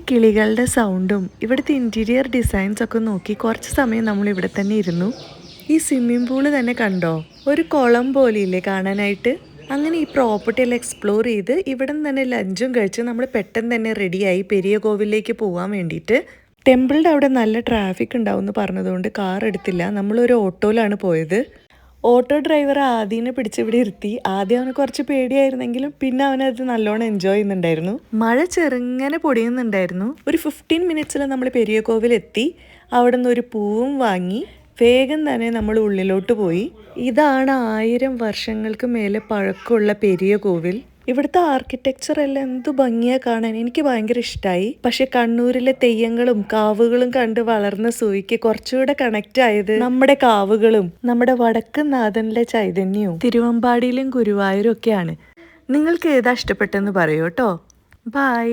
കിളികളുടെ സൗണ്ടും ഇവിടുത്തെ interior designs ഒക്കെ നോക്കി കുറച്ച് സമയം നമ്മൾ ഇവിടെ തന്നെ ഇരുന്നു. ഈ സ്വിമ്മിംഗ് പൂള് തന്നെ കണ്ടോ, ഒരു കുളം പോലെയില്ലേ കാണാനായിട്ട്. അങ്ങനെ ഈ പ്രോപ്പർട്ടി എല്ലാം എക്സ്പ്ലോർ ചെയ്ത് ഇവിടെ നിന്ന് തന്നെ ലഞ്ചും കഴിച്ച് നമ്മൾ പെട്ടെന്ന് തന്നെ റെഡിയായി പെരിയ കോവിലേക്ക് പോകാൻ വേണ്ടിയിട്ട്. ടെമ്പിളിൻ്റെ അവിടെ നല്ല ട്രാഫിക് ഉണ്ടാവും എന്ന് പറഞ്ഞതുകൊണ്ട് കാർ എടുത്തില്ല, നമ്മളൊരു ഓട്ടോയിലാണ് പോയത്. ഓട്ടോ ഡ്രൈവർ ആദ്യനെ പിടിച്ചിവിടെ ഇരുത്തി. ആദ്യം അവന് കുറച്ച് പേടിയായിരുന്നെങ്കിലും പിന്നെ അവനത് നല്ലോണം എൻജോയ് ചെയ്യുന്നുണ്ടായിരുന്നു. മഴ ചെറുങ്ങനെ പൊടിയുന്നുണ്ടായിരുന്നു. ഒരു 15 മിനിറ്റ്സിൽ നമ്മൾ പെരിയ കോവിലെത്തി. അവിടെ നിന്ന് ഒരു പൂവും വാങ്ങി വേഗം തന്നെ നമ്മൾ ഉള്ളിലോട്ട് പോയി. ഇതാണ് 1000 വർഷങ്ങൾക്ക് മേലെ പഴക്കമുള്ള പെരിയ കോവിൽ. ഇവിടുത്തെ ആർക്കിടെക്ചർ എല്ലാം എന്തു ഭംഗിയാ കാണാൻ, എനിക്ക് ഭയങ്കര ഇഷ്ടമായി. പക്ഷെ കണ്ണൂരിലെ തെയ്യങ്ങളും കാവുകളും കണ്ട് വളർന്ന സൂയിക്ക് കുറച്ചുകൂടെ കണക്ട് ആയത് നമ്മുടെ കാവുകളും നമ്മുടെ വടക്കൻ നാഥനിലെ ചൈതന്യവും തിരുവമ്പാടിയിലും ഗുരുവായൂരും ഒക്കെയാണ്. നിങ്ങൾക്ക് ഏതാ ഇഷ്ടപ്പെട്ടെന്ന് പറയൂ കേട്ടോ. ബൈ.